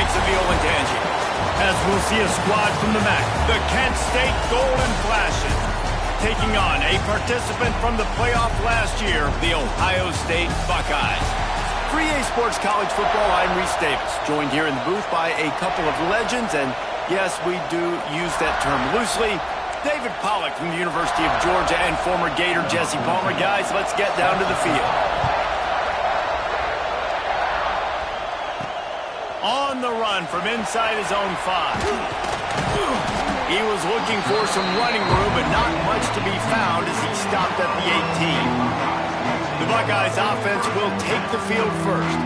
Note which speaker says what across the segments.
Speaker 1: takes the field and Tangi. As we'll see a squad from the MAC, the Kent State Golden Flashes, taking on a participant from the playoff last year, the Ohio State Buckeyes. For EA Sports College Football, I'm Reese Davis, joined here in the booth by a couple of legends, and yes, we do use that term loosely. David Pollack from the University of Georgia and former Gator Jesse Palmer. Guys, let's get down to the field. On the run from inside his own 5. He was looking for some running room, but not much to be found as he stopped at the 18. The Buckeyes offense will take the field first.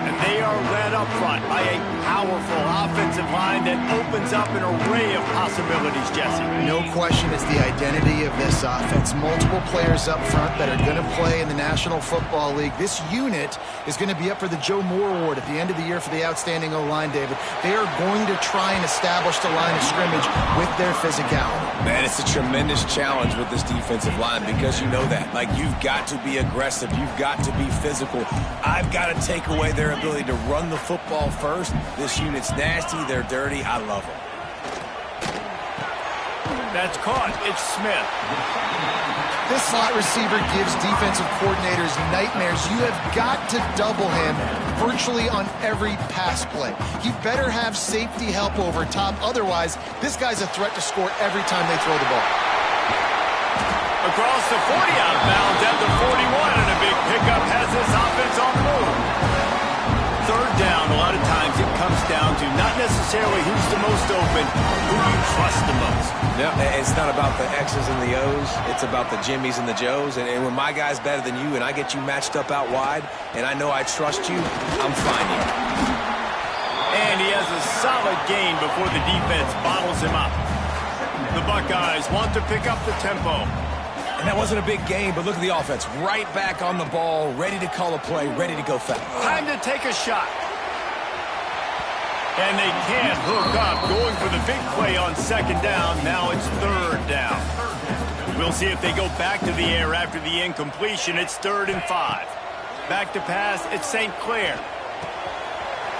Speaker 1: And they are led up front by a powerful offensive line that opens up an array of possibilities, Jesse.
Speaker 2: No question it's the identity of this offense. Multiple players up front that are going to play in the National Football League. This unit is going to be up for the Joe Moore Award at the end of the year for the outstanding O-line, David. They are going to try and establish the line of scrimmage with their physicality.
Speaker 3: Man, it's a tremendous challenge with this defensive line because you know that. Like, you've got to be aggressive. You've got to be physical. I've got to take away their ability to run the football first. This unit's nasty. They're dirty. I love them.
Speaker 1: That's caught. It's Smith.
Speaker 2: This slot receiver gives defensive coordinators nightmares. You have got to double him virtually on every pass play. You better have safety help over top. Otherwise, this guy's a threat to score every time they throw the ball.
Speaker 1: Across the 40 out of bounds at the 41, and a big pickup has this offense on the move. Third down, a lot of times it comes down to not necessarily who's the most open, who you trust the most.
Speaker 3: Yeah, it's not about the X's and the O's. It's about the Jimmies and the Joes. And when my guy's better than you and I get you matched up out wide and I know I trust you, I'm fine here.
Speaker 1: And he has a solid gain before the defense bottles him up. The Buckeyes want to pick up the tempo.
Speaker 3: And that wasn't a big game, but look at the offense. Right back on the ball, ready to call a play, ready to go fast.
Speaker 1: Time to take a shot. And they can't hook up, going for the big play on second down. Now it's third down. We'll see if they go back to the air after the incompletion. It's 3rd and 5. Back to pass, it's St. Clair.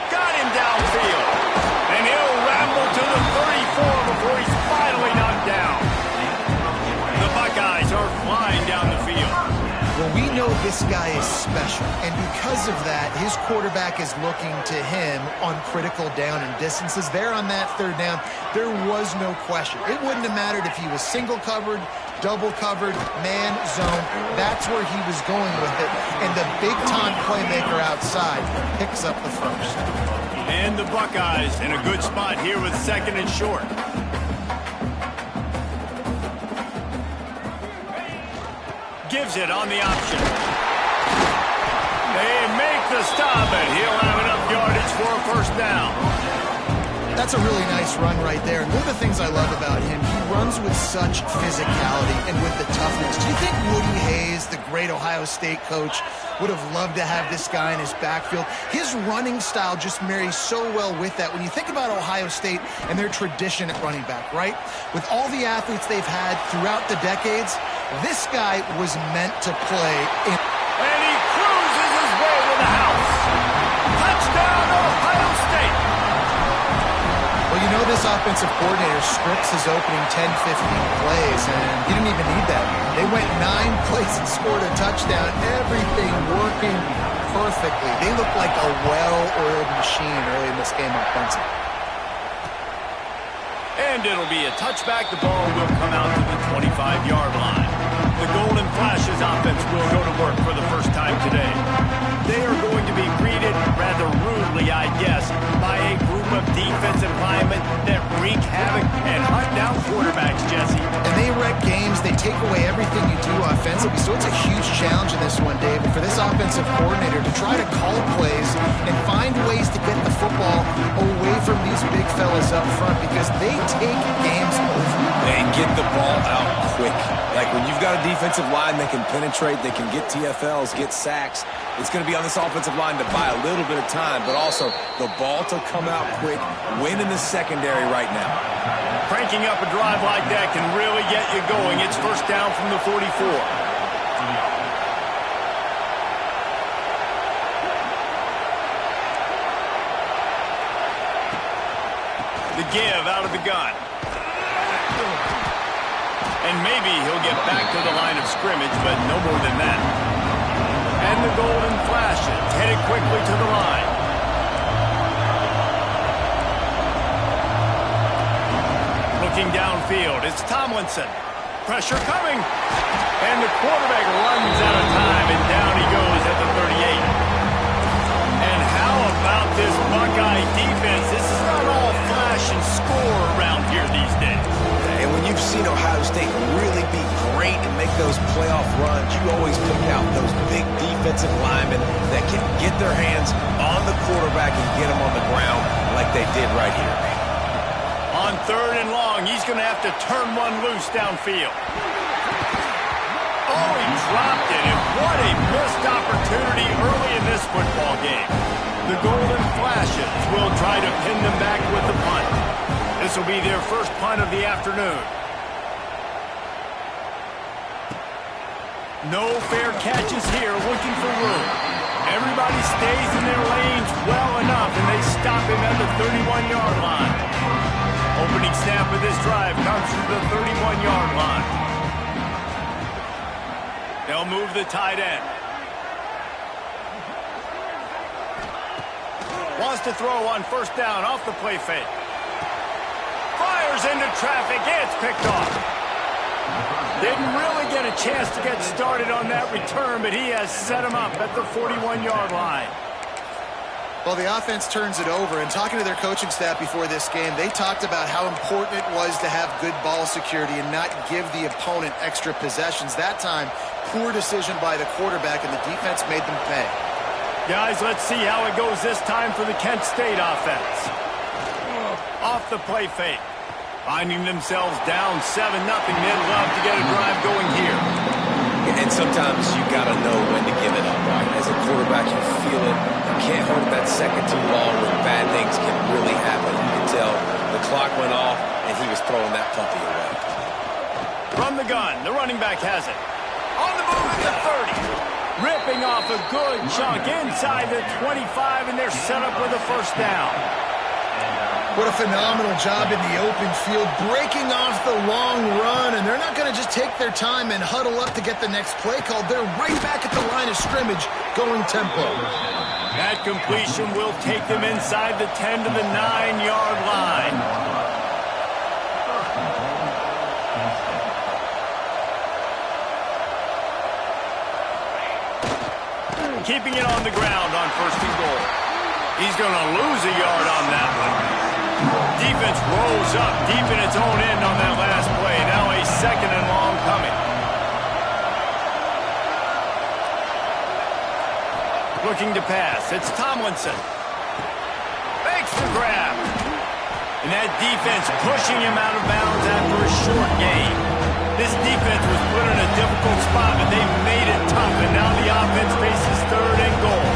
Speaker 1: Got him downfield. And he'll ramble to the 34 before he's finally knocked down. The Buckeyes are flying down the field.
Speaker 2: Well, we know this guy is special, and because of that, his quarterback is looking to him on critical down and distances. There on that 3rd down, there was no question. It wouldn't have mattered if he was single covered, double covered, man, zone. That's where he was going with it, and the big-time playmaker outside picks up the first.
Speaker 1: And the Buckeyes in a good spot here with 2nd and short. Gives it on the option. They make the stop, and he'll have enough yardage for a 1st down.
Speaker 2: That's a really nice run right there. And one of the things I love about him, he runs with such physicality and with the toughness. Do you think Woody Hayes, the great Ohio State coach, would have loved to have this guy in his backfield? His running style just marries so well with that. When you think about Ohio State and their tradition at running back, right? With all the athletes they've had throughout the decades, this guy was meant to play in.
Speaker 1: And he cruises his way to the house. Touchdown, Ohio State.
Speaker 2: Well, you know this offensive coordinator scripts his opening 10, 15 plays, and he didn't even need that. They went 9 plays and scored a touchdown. Everything working perfectly. They look like a well-oiled machine early in this game offensively.
Speaker 1: And it'll be a touchback. The ball will come out to the 25-yard line. The Golden Flashes offense will go to work for the first time today. They are going to be greeted rather rudely, I guess, by a group of defensive linemen that wreak havoc and hunt down quarterbacks, Jesse.
Speaker 2: And they wreck games. They take away everything you do offensively. So it's a huge challenge in this one, David, for this offensive coordinator to try to call plays and find ways to get the football away from these big fellas up front because they take games over.
Speaker 3: And get the ball out quick. Like when you've got a defensive line that can penetrate, they can get TFLs, get sacks, it's going to be on this offensive line to buy a little bit of time, but also the ball to come out quick, win in the secondary right now.
Speaker 1: Cranking up a drive like that can really get you going. It's 1st down from the 44. The give out of the gun. And maybe he'll get back to the line of scrimmage, but no more than that. And the golden flashes, headed quickly to the line. Looking downfield, it's Tomlinson. Pressure coming. And the quarterback runs out of time, and down he goes at the 38. And how about this Buckeye defense? This is not all flash and score around here these days.
Speaker 3: And when you've seen Ohio State really be great and make those playoff runs, you always pick out those big defensive linemen that can get their hands on the quarterback and get him on the ground like they did right here.
Speaker 1: On 3rd and long, he's going to have to turn one loose downfield. Oh, he dropped it, and what a missed opportunity early in this football game. The Golden Flashes will try to pin them back with the punt. This will be their first punt of the afternoon. No fair catches here, looking for room. Everybody stays in their lanes well enough, and they stop him at the 31-yard line. Opening snap of this drive comes from the 31-yard line. They'll move the tight end. Wants to throw on 1st down off the play fake. Fires into traffic. It's picked off. Didn't really get a chance to get started on that return, but he has set him up at the 41-yard line.
Speaker 2: Well, the offense turns it over, and talking to their coaching staff before this game, they talked about how important it was to have good ball security and not give the opponent extra possessions. That time, poor decision by the quarterback, and the defense made them pay.
Speaker 1: Guys, let's see how it goes this time for the Kent State offense. Off the play fake. Finding themselves down 7-0. They'd love to get a drive going here.
Speaker 3: And sometimes you got to know when to give it up, right? As a quarterback, you feel it. You can't hold that second too long when bad things can really happen. You can tell the clock went off, and he was throwing that puppy away.
Speaker 1: From the gun, the running back has it. On the move at the 30. Ripping off a good chunk inside the 25, and they're set up with a 1st down.
Speaker 2: What a phenomenal job in the open field, breaking off the long run, and they're not going to just take their time and huddle up to get the next play called. They're right back at the line of scrimmage, going tempo.
Speaker 1: That completion will take them inside the 10 to the 9-yard line. Keeping it on the ground on 1st and goal. He's going to lose a yard on that one. Defense rolls up deep in its own end on that last play. Now a 2nd and long coming. Looking to pass. It's Tomlinson. Makes the grab. And that defense pushing him out of bounds after a short gain. This defense was put in a difficult spot, but they made it tough. And now the offense faces 3rd and goal.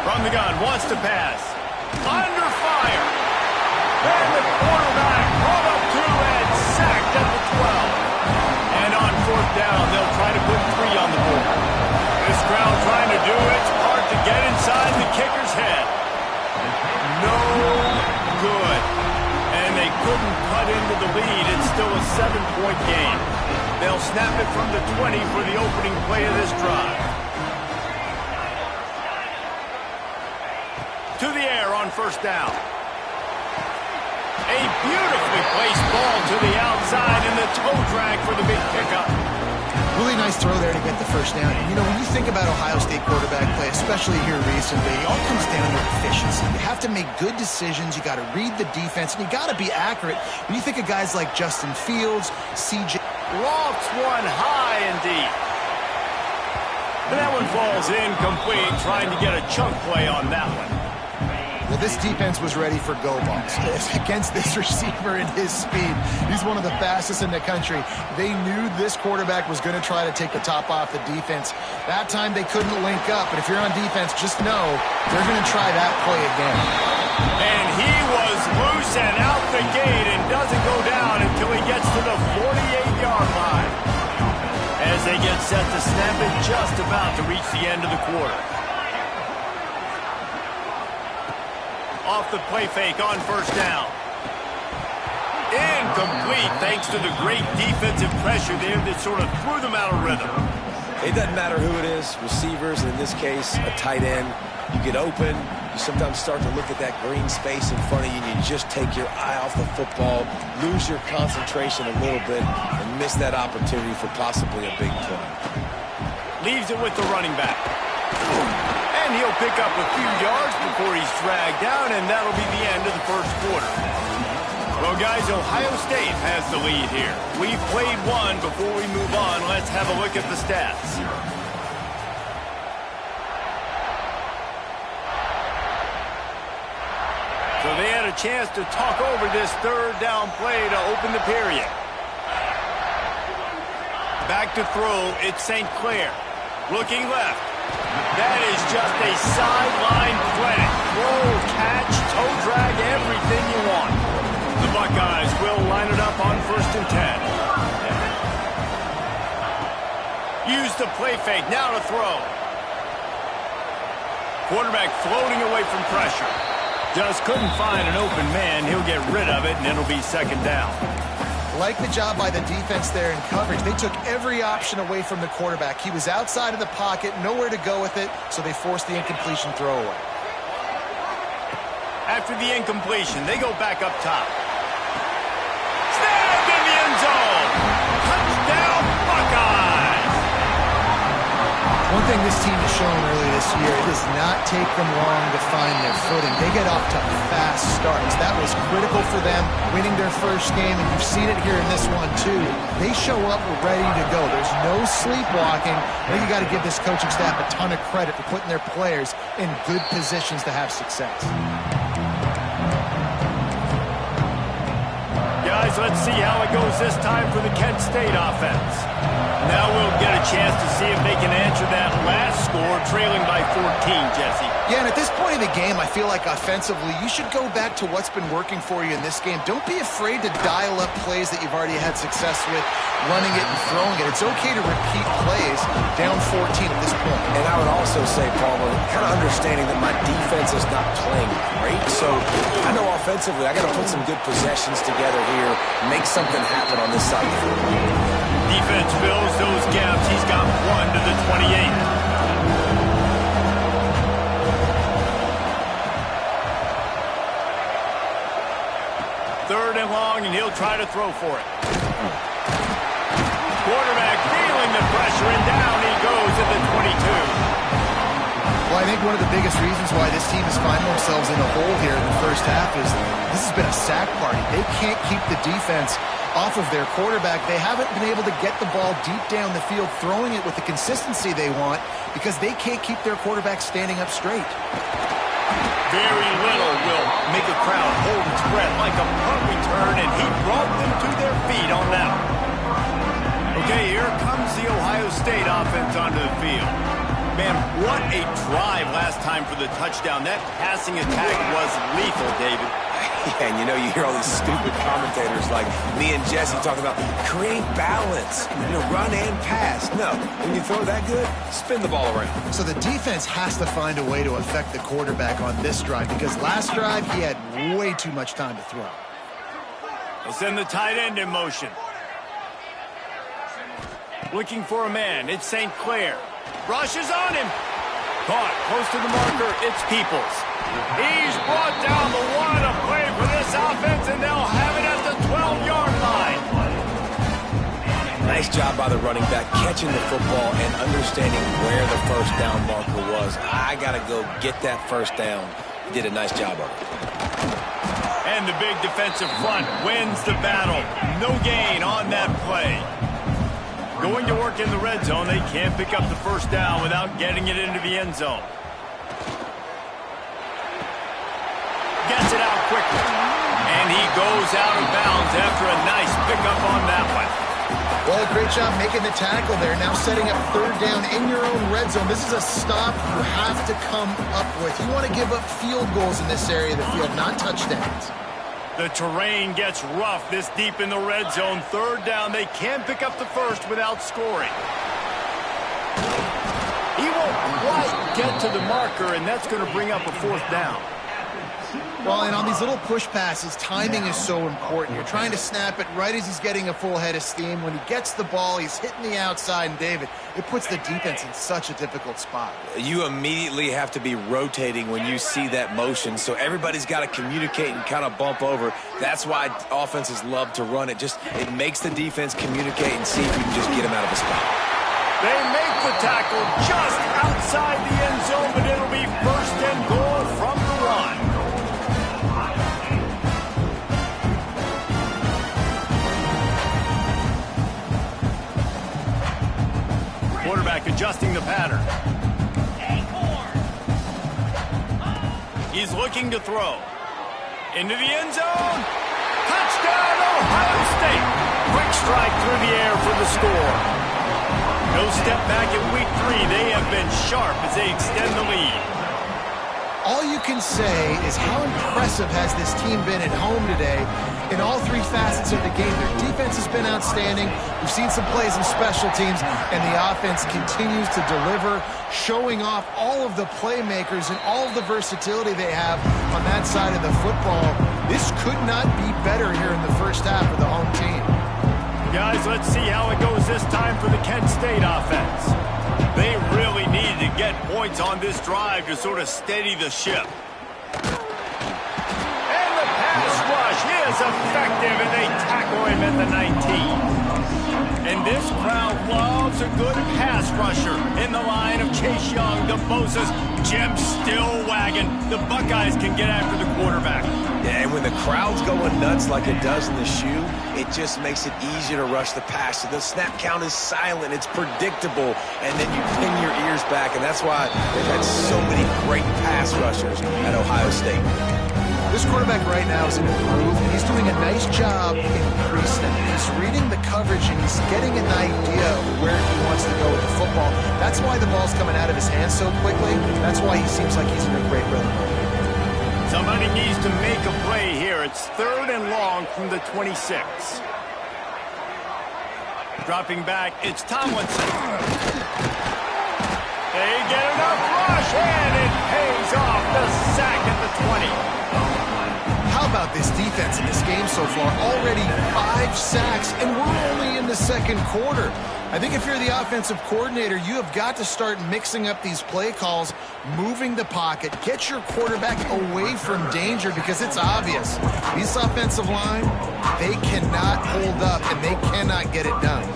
Speaker 1: From the gun, wants to pass. Under fire. And the quarterback brought up 2 and sacked at the 12. And on 4th down, they'll try to put 3 on the board. This crowd trying to do its part to get inside the kicker's head. No good. And they couldn't cut into the lead. It's still a 7-point game. They'll snap it from the 20 for the opening play of this drive. To the air on 1st down. A beautifully placed ball to the outside and the toe drag for the big pickup.
Speaker 2: Really nice throw there to get the 1st down. And, you know, when you think about Ohio State quarterback play, especially here recently, it all comes down to efficiency. You have to make good decisions. You got to read the defense, and you got to be accurate. When you think of guys like Justin Fields, CJ.
Speaker 1: Lofts one high and deep. And that one falls incomplete, trying to get a chunk play on that one.
Speaker 2: Well, this defense was ready for go balls against this receiver and his speed. He's one of the fastest in the country. They knew this quarterback was going to try to take the top off the defense. That time they couldn't link up, but if you're on defense, just know they're going to try that play again.
Speaker 1: And he was loose and out the gate and doesn't go down until he gets to the 48-yard line. As they get set to snap it, just about to reach the end of the quarter. Off the play fake on 1st down. Incomplete thanks to the great defensive pressure there that sort of threw them out of rhythm.
Speaker 3: It doesn't matter who it is, receivers, and in this case, a tight end. You get open, you sometimes start to look at that green space in front of you, and you just take your eye off the football, lose your concentration a little bit, and miss that opportunity for possibly a big play.
Speaker 1: Leaves it with the running back. And he'll pick up a few yards before he's dragged down, and that'll be the end of the first quarter. Well, guys, Ohio State has the lead here. We've played one. Before we move on, let's have a look at the stats. So they had a chance to talk over this third down play to open the period. Back to throw, it's St. Clair. Looking left. That is just a sideline play. Throw, catch, toe drag, everything you want. The Buckeyes will line it up on 1st and 10. Use the play fake, now to throw. Quarterback floating away from pressure. Just couldn't find an open man. He'll get rid of it, and it'll be 2nd down.
Speaker 2: Like the job by the defense there in coverage. They took every option away from the quarterback. He was outside of the pocket, nowhere to go with it, so they forced the incompletion throwaway.
Speaker 1: After the incompletion, they go back up top. Snagged in the end zone. Touchdown, Buckeyes.
Speaker 2: One thing this team has shown early this year, it does not take them long to find their footing. They get off to fast starts. That was critical for them, winning their first game, and you've seen it here in this one too. They show up ready to go. There's no sleepwalking. I think you got to give this coaching staff a ton of credit for putting their players in good positions to have success.
Speaker 1: Guys, let's see how it goes this time for the Kent State offense. Now we'll get a chance to see if they can answer that last score, trailing by 14, Jesse.
Speaker 2: Yeah, and at this point in the game, I feel like offensively, you should go back to what's been working for you in this game. Don't be afraid to dial up plays that you've already had success with, running it and throwing it. It's okay to repeat plays down 14 at this point.
Speaker 3: And I would also say, Palmer, kind of understanding that my defense is not playing great, so I know offensively I got to put some good possessions together here, make something happen on this side of the field.
Speaker 1: Defense fills those gaps. He's got 1 to the 28. Third and long, and he'll try to throw for it. Quarterback feeling the pressure, and down he goes at the 22.
Speaker 2: Well, I think one of the biggest reasons why this team is finding themselves in a hole here in the first half is this has been a sack party. They can't keep the defense off of their quarterback. They haven't been able to get the ball deep down the field, throwing it with the consistency they want because they can't keep their quarterback standing up straight.
Speaker 1: Very little will make a crowd hold its breath like a punt return, and he brought them to their feet on that one. Okay, here comes the Ohio State offense onto the field. Man, what a drive last time for the touchdown. That passing attack was lethal, David.
Speaker 3: Yeah, and you hear all these stupid commentators like me and Jesse talking about create balance, run and pass. No, when you throw that good, spin the ball around.
Speaker 2: So the defense has to find a way to affect the quarterback on this drive because last drive he had way too much time to throw.
Speaker 1: They'll send the tight end in motion. Looking for a man. It's St. Clair. Rushes on him. Caught close to the marker. It's Peoples. He's brought down the one to play for this offense, and they'll have it at the 12-yard line.
Speaker 3: Nice job by the running back, catching the football and understanding where the first down marker was. I got to go get that first down. He did a nice job of it.
Speaker 1: And the big defensive front wins the battle. No gain on that play. Going to work in the red zone. They can't pick up the first down without getting it into the end zone. Gets it out quickly. And he goes out of bounds after a nice pickup on that one.
Speaker 2: Well, great job making the tackle there. Now setting up third down in your own red zone. This is a stop you have to come up with. You want to give up field goals in this area of the field, not touchdowns.
Speaker 1: The terrain gets rough this deep in the red zone. Third down, they can't pick up the first without scoring. He won't quite get to the marker, and that's going to bring up a fourth down.
Speaker 2: Well, and on these little push passes, timing is so important. You're trying to snap it right as he's getting a full head of steam. When he gets the ball, he's hitting the outside, and David, it puts the defense in such a difficult spot.
Speaker 3: You immediately have to be rotating when you see that motion, so everybody's got to communicate and kind of bump over. That's why offenses love to run it. It makes the defense communicate and see if you can just get him out of a spot.
Speaker 1: They make the tackle just outside the end zone, but it'll be first and goal from the 1. Quarterback adjusting the pattern. He's looking to throw. Into the end zone. Touchdown, Ohio State. Quick strike through the air for the score. No step back in week 3. They have been sharp as they extend the lead.
Speaker 2: All you can say is how impressive has this team been at home today in all 3 facets of the game. Their defense has been outstanding. We've seen some plays in special teams, and the offense continues to deliver, showing off all of the playmakers and all of the versatility they have on that side of the football. This could not be better here in the first half for the home team.
Speaker 1: Guys, let's see how it goes this time for the Kent State offense. They really need to get points on this drive to sort of steady the ship. And the pass rush is effective, and they tackle him at the 19. And this crowd loves a good pass rusher in the line of Chase Young, DeBosa's, Jim still wagging. The Buckeyes can get after the quarterback.
Speaker 3: Yeah, and when the crowd's going nuts like it does in the shoe, it just makes it easier to rush the passer. The snap count is silent. It's predictable, and then you pin your ears back, and that's why they've had so many great pass rushers at Ohio State.
Speaker 2: This quarterback right now is improved, and he's doing a nice job in pre-snap. He's reading the coverage, and he's getting an idea of where he wants to go with the football. That's why the ball's coming out of his hands so quickly. That's why he seems like he's in a great rhythm.
Speaker 1: Somebody needs to make a play here. It's 3rd and long from the 26. Dropping back, it's Tomlinson. They get enough rush, and it pays off. The sack at the 20.
Speaker 2: How about this defense in this game so far? Already 5 sacks, and we're only in the second quarter. I think if you're the offensive coordinator, you have got to start mixing up these play calls, moving the pocket, get your quarterback away from danger, because it's obvious. This offensive line, they cannot hold up, and they cannot get it done.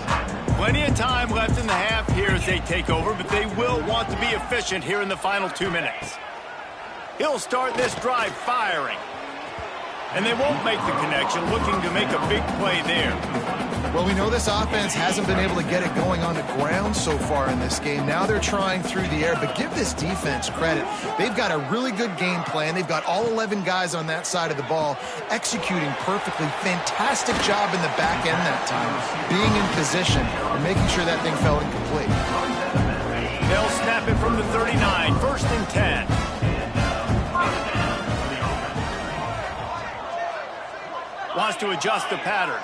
Speaker 1: Plenty of time left in the half here as they take over, but they will want to be efficient here in the final 2 minutes. He'll start this drive firing. And they won't make the connection, looking to make a big play there.
Speaker 2: Well, we know this offense hasn't been able to get it going on the ground so far in this game. Now they're trying through the air, but give this defense credit. They've got a really good game plan. They've got all 11 guys on that side of the ball executing perfectly. Fantastic job in the back end that time, being in position and making sure that thing fell incomplete.
Speaker 1: They'll snap it from the 39, 1st and 10. Wants to adjust the pattern.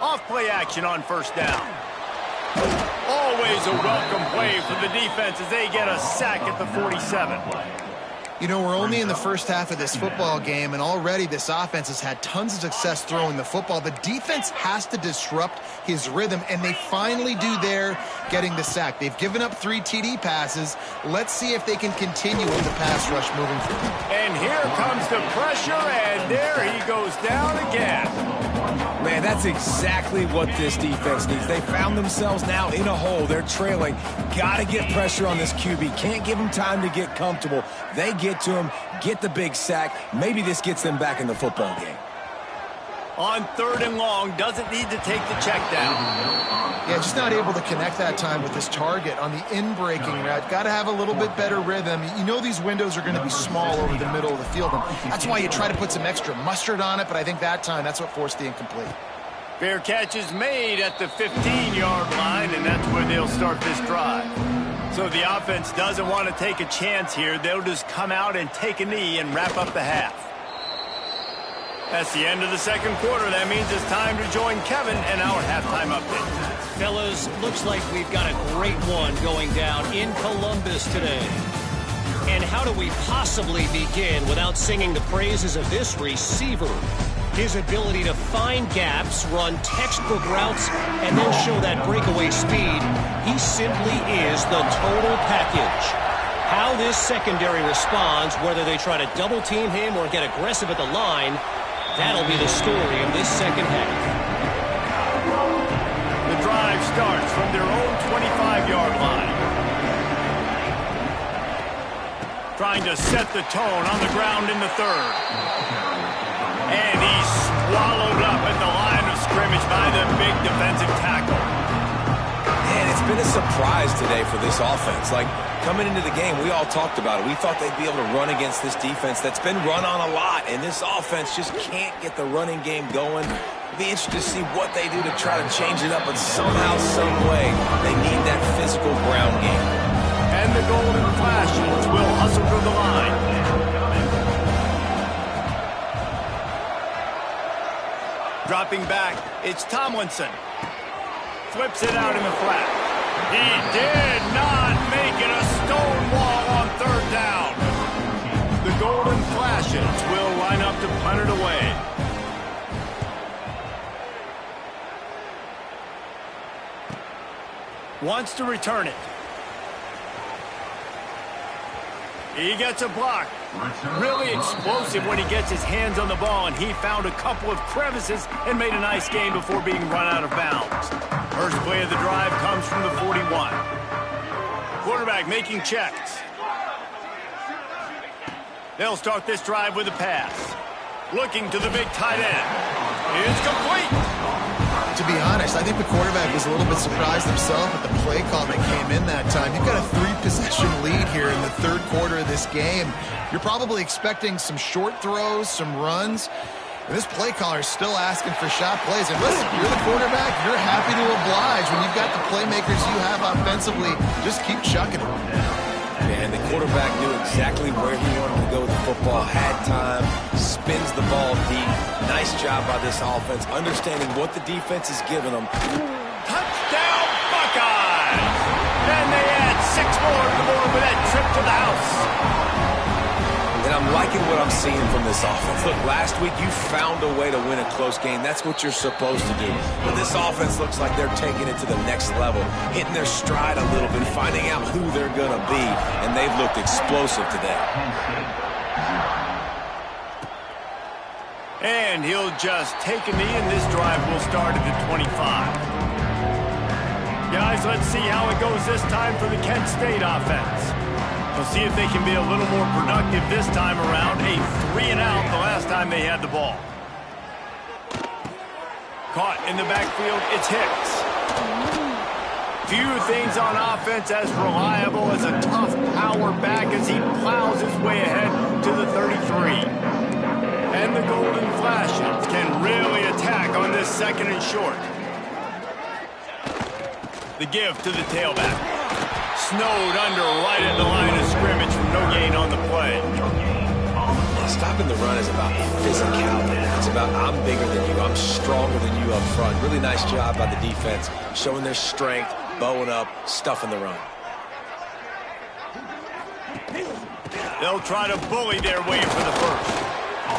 Speaker 1: Off play action on 1st down. Always a welcome play for the defense as they get a sack at the 47.
Speaker 2: You know, we're only in the first half of this football game, and already this offense has had tons of success throwing the football. The defense has to disrupt his rhythm, and they finally do there, getting the sack. They've given up 3 TD passes. Let's see if they can continue with the pass rush moving forward.
Speaker 1: And here comes the pressure, and there he goes down again.
Speaker 3: Man, that's exactly what this defense needs. They found themselves now in a hole. They're trailing. Got to get pressure on this QB. Can't give him time to get comfortable. They get to him, get the big sack. Maybe this gets them back in the football game.
Speaker 1: On 3rd and long, doesn't need to take the check down.
Speaker 2: Yeah, just not able to connect that time with this target on the in-breaking route. Got to have a little bit better rhythm. You know these windows are going to be small over the middle of the field, and that's why you try to put some extra mustard on it, but I think that time that's what forced the incomplete.
Speaker 1: Fair catch is made at the 15-yard line, and that's where they'll start this drive. So the offense doesn't want to take a chance here. They'll just come out and take a knee and wrap up the half. That's the end of the second quarter. That means it's time to join Kevin and our halftime update.
Speaker 4: Fellas, looks like we've got a great one going down in Columbus today. And how do we possibly begin without singing the praises of this receiver? His ability to find gaps, run textbook routes, and then show that breakaway speed, he simply is the total package. How this secondary responds, whether they try to double-team him or get aggressive at the line, that'll be the story of this second half.
Speaker 1: The drive starts from their own 25-yard line. Trying to set the tone on the ground in the third. And he's swallowed up at the line of scrimmage by the big defensive tackle.
Speaker 3: Man, it's been a surprise today for this offense. Like, coming into the game, we all talked about it. We thought they'd be able to run against this defense that's been run on a lot, and this offense just can't get the running game going. It'll be interesting to see what they do to try to change it up, but somehow, some way, they need that physical ground game.
Speaker 1: And the Golden Flashes will hustle through the line. Dropping back, it's Tomlinson. Flips it out in the flat. He did not make it a stone wall on third down. The Golden Flashes will line up to punt it away. Wants to return it. He gets a block. Really explosive when he gets his hands on the ball, and he found a couple of crevices and made a nice gain before being run out of bounds. First play of the drive comes from the 41. Quarterback making checks. They'll start this drive with a pass. Looking to the big tight end. It's complete.
Speaker 2: To be honest, I think the quarterback was a little bit surprised himself at the play call that came in that time. You've got a 3-possession lead here in the third quarter of this game. You're probably expecting some short throws, some runs. And this play caller is still asking for shot plays. And listen, you're the quarterback. You're happy to oblige. When you've got the playmakers you have offensively, just keep chucking them.
Speaker 3: And the quarterback knew exactly where he wanted to go with the football, had time, spins the ball deep. Nice job by this offense, understanding what the defense is giving them.
Speaker 1: Touchdown, Buckeyes! And they add 6 more to the board with that trip to the house.
Speaker 3: And I'm liking what I'm seeing from this offense. Look, last week you found a way to win a close game. That's what you're supposed to do. But this offense looks like they're taking it to the next level, hitting their stride a little bit, finding out who they're going to be, and they've looked explosive today.
Speaker 1: And he'll just take a knee, and this drive will start at the 25. Guys, let's see how it goes this time for the Kent State offense. We'll see if they can be a little more productive this time around. A 3-and-out the last time they had the ball. Caught in the backfield, it's Hicks. Few things on offense as reliable as a tough power back as he plows his way ahead to the 33. And the Golden Flashes can really attack on this second and short. The give to the tailback. Snowed under right at the line of scrimmage from no gain on the play.
Speaker 3: Stopping the run is about physicality. It's about I'm bigger than you, I'm stronger than you up front. Really nice job by the defense, showing their strength, bowing up, stuffing the run.
Speaker 1: They'll try to bully their way for the first.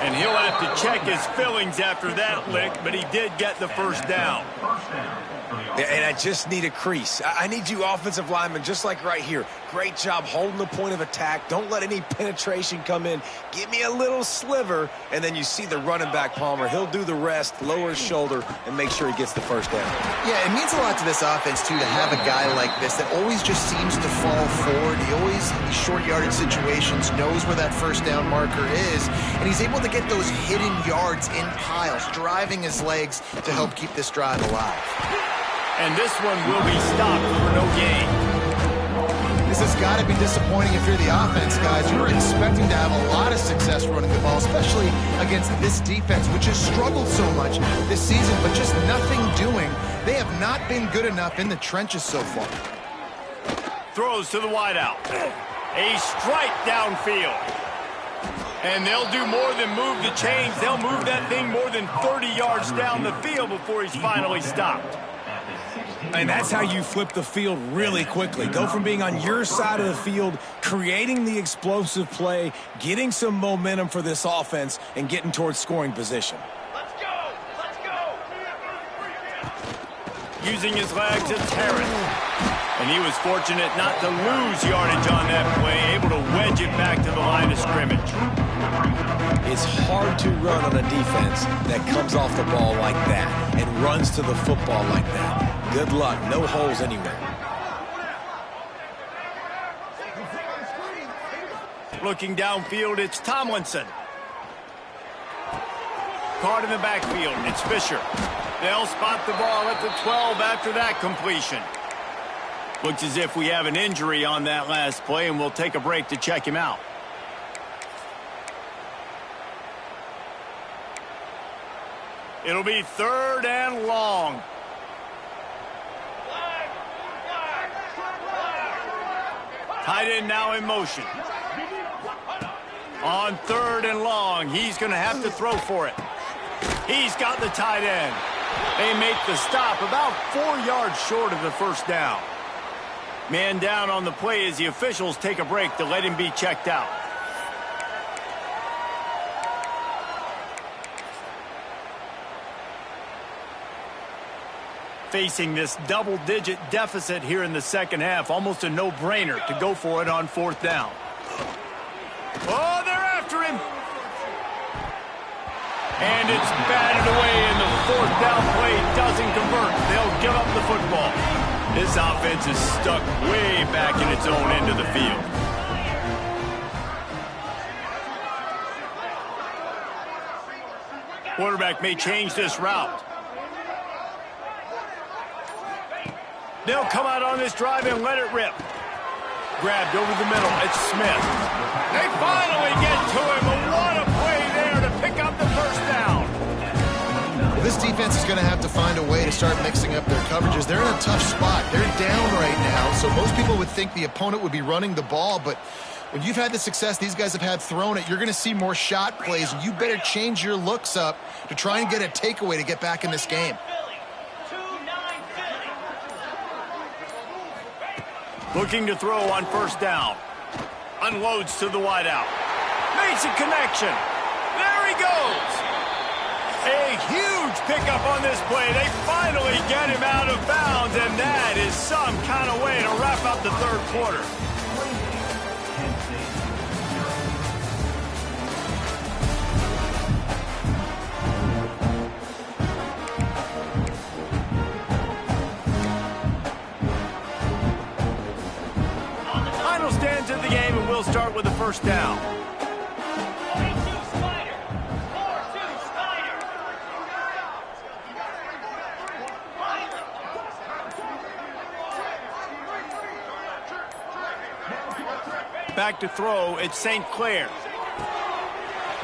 Speaker 1: And he'll have to check his fillings after that lick, but he did get the first down.
Speaker 3: And I just need a crease. I need you offensive linemen, just like right here. Great job holding the point of attack. Don't let any penetration come in. Give me a little sliver, and then you see the running back, Palmer. He'll do the rest, lower his shoulder, and make sure he gets the first down.
Speaker 2: Yeah, it means a lot to this offense, too, to have a guy like this that always just seems to fall forward. He always, in these short yardage situations, knows where that first down marker is, and he's able to get those hidden yards in piles, driving his legs to help keep this drive alive.
Speaker 1: And this one will be stopped for no gain.
Speaker 2: This has got to be disappointing if you're the offense, guys. You were expecting to have a lot of success running the ball, especially against this defense, which has struggled so much this season, but just nothing doing. They have not been good enough in the trenches so far.
Speaker 1: Throws to the wideout. A strike downfield. And they'll do more than move the chains. They'll move that thing more than 30 yards down the field before he's finally stopped.
Speaker 3: And that's how you flip the field really quickly. Go from being on your side of the field, creating the explosive play, getting some momentum for this offense, and getting towards scoring position.
Speaker 1: Let's go! Let's go! Using his legs, it's Harris. And he was fortunate not to lose yardage on that play, able to wedge it back to the line of scrimmage.
Speaker 3: It's hard to run on a defense that comes off the ball like that and runs to the football like that. Good luck. No holes anywhere.
Speaker 1: Looking downfield, it's Tomlinson. Caught in the backfield, it's Fisher. They'll spot the ball at the 12 after that completion. Looks as if we have an injury on that last play, and we'll take a break to check him out. It'll be 3rd and long. Tight end now in motion. On 3rd and long, he's going to have to throw for it. He's got the tight end. They make the stop about 4 yards short of the first down. Man down on the play as the officials take a break to let him be checked out. Facing this double-digit deficit here in the second half, almost a no-brainer to go for it on 4th down. Oh, they're after him. And it's batted away, and the 4th down play doesn't convert. They'll give up the football. This offense is stuck way back in its own end of the field. Quarterback may change this route. They'll come out on this drive and let it rip. Grabbed over the middle. It's Smith. They finally get to him. What a play there to pick up the first down.
Speaker 2: This defense is going to have to find a way to start mixing up their coverages. They're in a tough spot. They're down right now, so most people would think the opponent would be running the ball, but when you've had the success these guys have had throwing it, you're going to see more shot plays, and you better change your looks up to try and get a takeaway to get back in this game.
Speaker 1: Looking to throw on 1st down. Unloads to the wideout. Makes a connection. There he goes. A huge pickup on this play. They finally get him out of bounds, and that is some kind of way to wrap up the 3rd quarter. Stands of the game, and we'll start with the 1st down. Back to throw, it's St. Clair.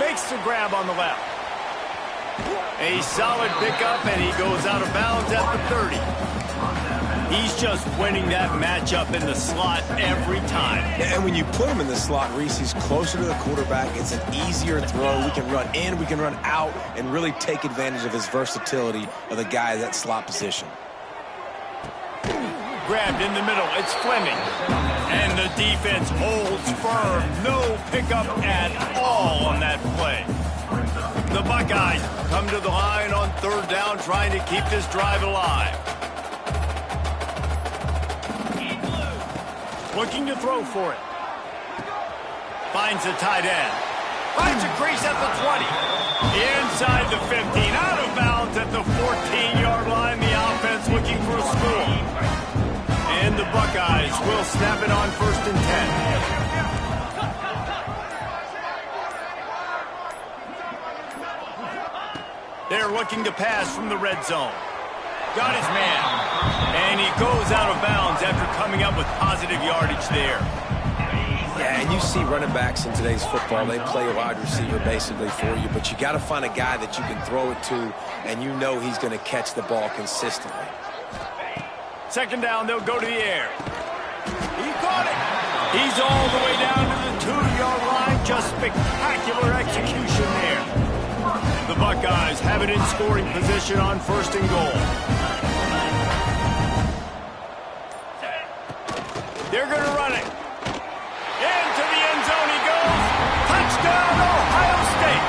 Speaker 1: Makes the grab on the left. A solid pickup, and he goes out of bounds at the 30. He's just winning that matchup in the slot every time.
Speaker 3: Yeah, and when you put him in the slot, Reese, he's closer to the quarterback. It's an easier throw. We can run in, we can run out, and really take advantage of his versatility of the guy in that slot position.
Speaker 1: Grabbed in the middle, it's Fleming. And the defense holds firm. No pickup at all on that play. The Buckeyes come to the line on 3rd down, trying to keep this drive alive. Looking to throw for it. Finds the tight end. Finds a crease at the 20. Inside the 15. Out of bounds at the 14-yard line. The offense looking for a score. And the Buckeyes will snap it on 1st and 10. They're looking to pass from the red zone. Got his man. And he goes out of bounds after coming up with positive yardage there.
Speaker 3: Yeah, and you see running backs in today's football, they play a wide receiver basically for you, but you got to find a guy that you can throw it to, and you know he's going to catch the ball consistently.
Speaker 1: 2nd down, they'll go to the air. He caught it. He's all the way down to the 2-yard line. Just spectacular execution there. The Buckeyes have it in scoring position on 1st and goal. They're going to run it. Into the end zone he goes. Touchdown, Ohio State.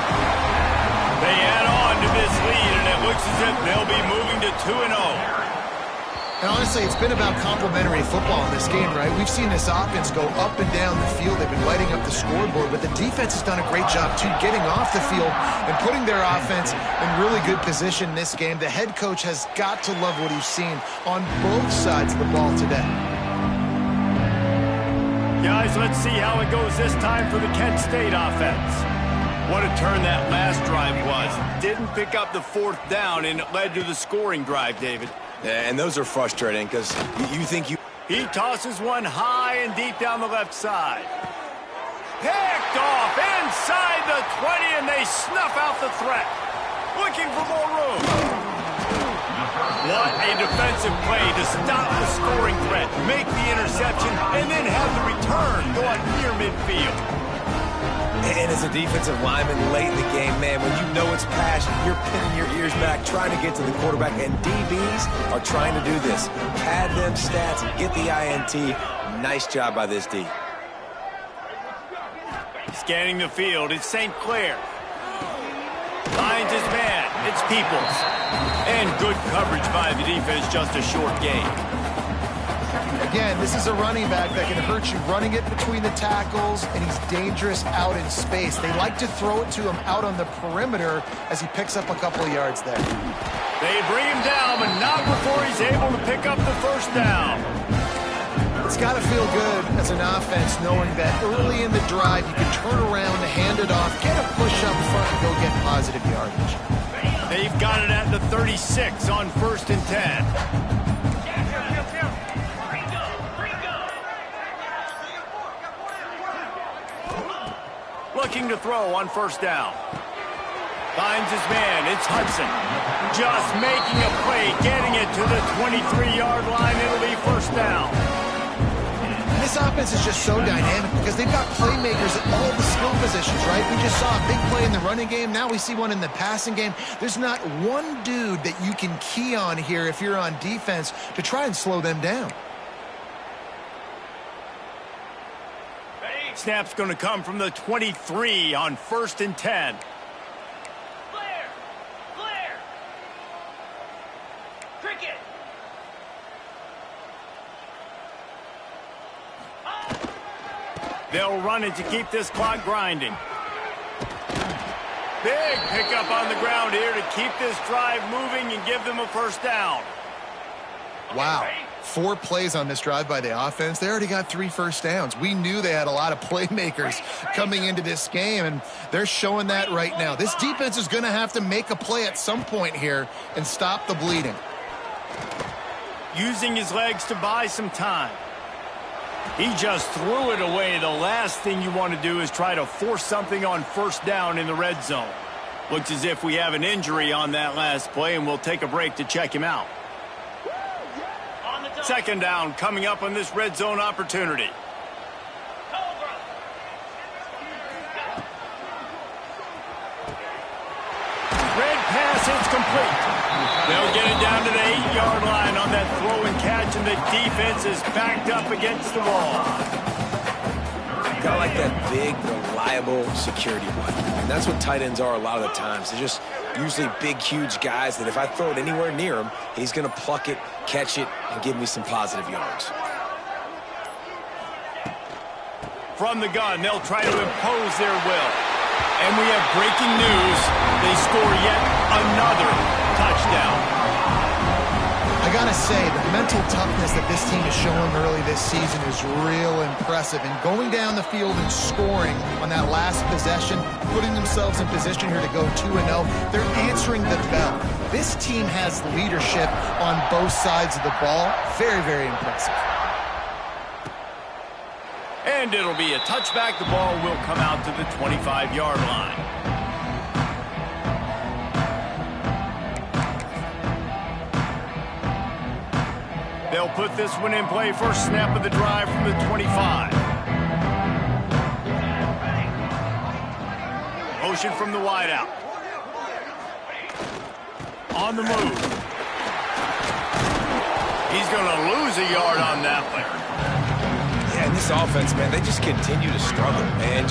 Speaker 1: They add on to this lead, and it looks as if they'll be moving to 2-0.
Speaker 2: And honestly, it's been about complementary football in this game, right? We've seen this offense go up and down the field. They've been lighting up the scoreboard, but the defense has done a great job, too, getting off the field and putting their offense in really good position in this game. The head coach has got to love what he's seen on both sides of the ball today.
Speaker 1: Guys, let's see how it goes this time for the Kent State offense. What a turn that last drive was. Didn't pick up the 4th down, and it led to the scoring drive, David.
Speaker 3: Yeah, and those are frustrating because you think you...
Speaker 1: He tosses one high and deep down the left side. Picked off inside the 20, and they snuff out the threat. Looking for more room. What a defensive play to stop the scoring threat, make the interception, and then have the return go on near midfield.
Speaker 3: And as a defensive lineman late in the game, man, when you know it's passion, you're pinning your ears back, trying to get to the quarterback, and DBs are trying to do this. Pad them stats and get the INT. Nice job by this D.
Speaker 1: Scanning the field, it's St. Clair. Finds his man, it's Peoples. And good coverage by the defense, just a short gain.
Speaker 2: Again, this is a running back that can hurt you running it between the tackles, and he's dangerous out in space. They like to throw it to him out on the perimeter as he picks up a couple of yards there.
Speaker 1: They bring him down, but not before he's able to pick up the 1st down.
Speaker 2: It's got to feel good as an offense knowing that early in the drive you can turn around, hand it off, get a push up front, and go get positive yardage.
Speaker 1: They've got it at the 36 on 1st and 10. Looking to throw on 1st down. Finds his man. It's Hudson. Just making a play, getting it to the 23-yard line. It'll be 1st down.
Speaker 2: And this offense is just so dynamic because they've got playmakers at all the skill positions, right? We just saw a big play in the running game. Now we see one in the passing game. There's not one dude that you can key on here if you're on defense to try and slow them down.
Speaker 1: Snap's going to come from the 23 on 1st and 10.
Speaker 5: Clear! Cricket!
Speaker 1: They'll run it to keep this clock grinding. Big pickup on the ground here to keep this drive moving and give them a 1st down.
Speaker 2: Wow. 4 plays on this drive by the offense. They already got 3 first downs. We knew they had a lot of playmakers coming into this game, and they're showing that right now. This defense is going to have to make a play at some point here and stop the bleeding.
Speaker 1: Using his legs to buy some time. He just threw it away. The last thing you want to do is try to force something on 1st down in the red zone. Looks as if we have an injury on that last play, and we'll take a break to check him out. 2nd down coming up on this red zone opportunity. Red pass, it's complete. They'll get it down to the 8-yard line on that throw and catch, and the defense is backed up against the wall.
Speaker 3: Got like that big, reliable security blanket. And that's what tight ends are a lot of the times. They're just usually big, huge guys that if I throw it anywhere near him, he's going to pluck it, catch it, and give me some positive yards.
Speaker 1: From the gun, they'll try to impose their will. And we have breaking news. They score yet another touchdown.
Speaker 2: I gotta say, the mental toughness that this team is showing early this season is real impressive. And going down the field and scoring on that last possession, putting themselves in position here to go 2-0, they're answering the bell. This team has leadership on both sides of the ball. Very, very impressive.
Speaker 1: And it'll be a touchback. The ball will come out to the 25-yard line. They'll put this one in play. First snap of the drive from the 25. Motion from the wideout. On the move. He's going to lose a yard on that one.
Speaker 3: this offense, man, they just continue to struggle. And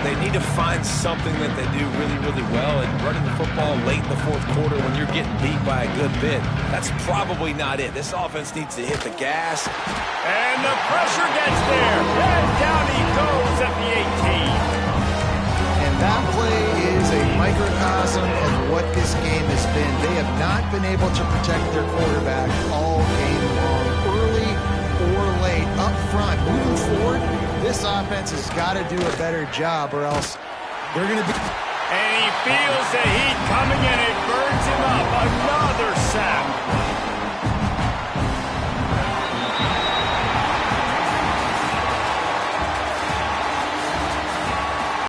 Speaker 3: they need to find something that they do really, really well. And running the football late in the fourth quarter when you're getting beat by a good bit, that's probably not it. This offense needs to hit the gas.
Speaker 1: And the pressure gets there. And down he goes at the 18.
Speaker 2: And that play is a microcosm of what this game has been. They have not been able to protect their quarterback all game long, early or late, up front. Moving forward, this offense has got to do a better job or else they're going to be...
Speaker 1: And he feels the heat coming and it burns him up. Another sack.